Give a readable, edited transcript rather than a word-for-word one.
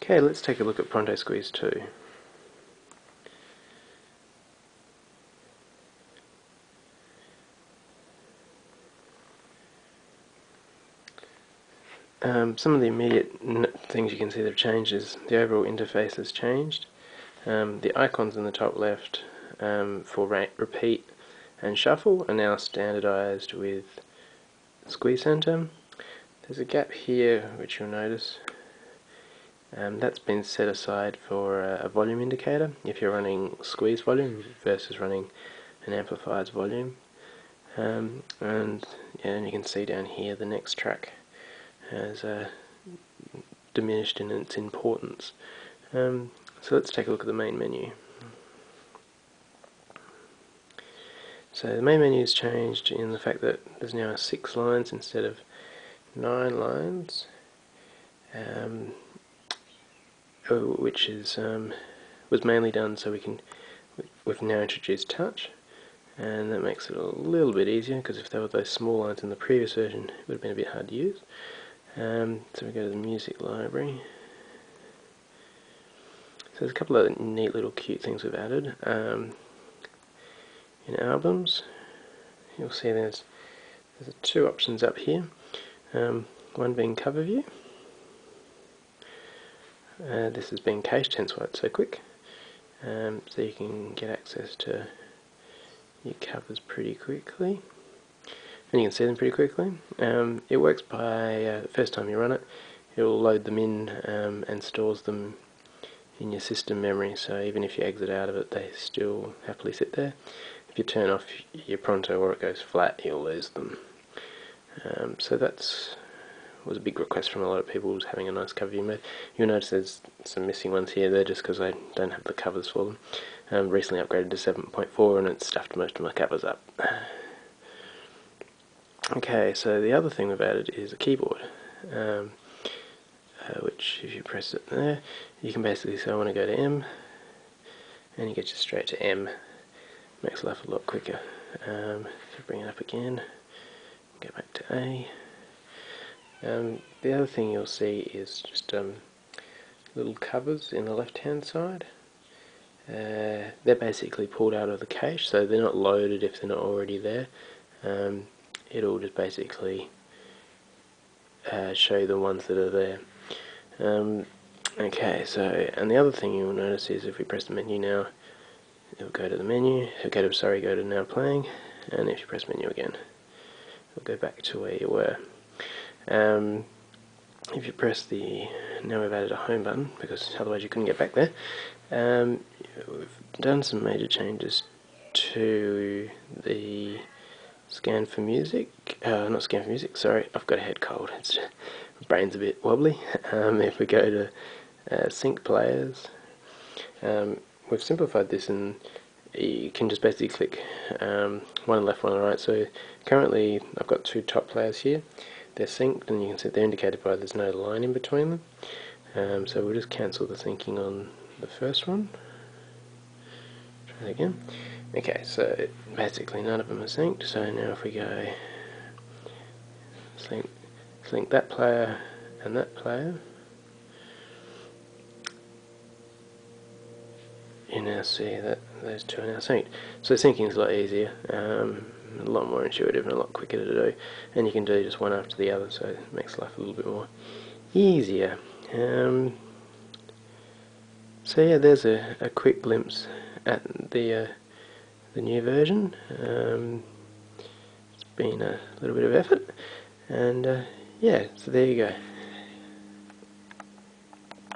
Okay, let's take a look at ProntoSqueeze 2. Some of the immediate things you can see that have changed is the overall interface has changed. The icons in the top left for repeat and shuffle are now standardized with Squeeze Center. There's a gap here which you'll notice. That's been set aside for a volume indicator if you're running squeeze volume versus running an amplifier's volume. And you can see down here the next track has diminished in its importance. So let's take a look at the main menu. So the main menu has changed in the fact that there's now 6 lines instead of 9 lines, which is was mainly done so we've now introduced touch, and that makes it a little bit easier, because if there were those small lines in the previous version it would have been a bit hard to use. So we go to the music library. So there's a couple of neat little cute things we've added. In albums, you'll see there's 2 options up here. One being cover view. This has been cached, hence why it's so quick. So you can get access to your covers pretty quickly, and you can see them pretty quickly. It works by the first time you run it, it'll load them in and stores them in your system memory, so even if you exit out of it they still happily sit there. If you turn off your Pronto or it goes flat, you'll lose them. So that was a big request from a lot of people, was having a nice cover view mode. You'll notice there's some missing ones here. They're just because I don't have the covers for them. Recently upgraded to 7.4 and it's stuffed most of my covers up. Okay, so the other thing we've added is a keyboard, which if you press it there, you can basically say I want to go to M, and you get you straight to M. Makes life a lot quicker. If you bring it up again, go back to A. The other thing you'll see is just little covers in the left hand side. They're basically pulled out of the cache, so they're not loaded if they're not already there. It'll just basically show you the ones that are there. Okay, so, and the other thing you'll notice is if we press the menu now, it'll go to the menu, go to now playing, and if you press menu again, it'll go back to where you were. If you press the, now we've added a home button, because otherwise you couldn't get back there. We've done some major changes to the scan for music, not scan for music, sorry, I've got a head cold, my brain's a bit wobbly. If we go to sync players, we've simplified this, and you can just basically click one on the left, one on the right. So currently I've got 2 top players here, they're synced, and you can see they're indicated by there's no line in between them. So we'll just cancel the syncing on the first one. Try that again. Okay, so basically none of them are synced, so now if we go sync that player and that player, you now see that those 2 are now synced. So syncing is a lot easier, a lot more intuitive and a lot quicker to do, and you can do just one after the other, so it makes life a little bit more easier. So yeah, there's a quick glimpse at the new version. It's been a little bit of effort, and yeah, so there you go.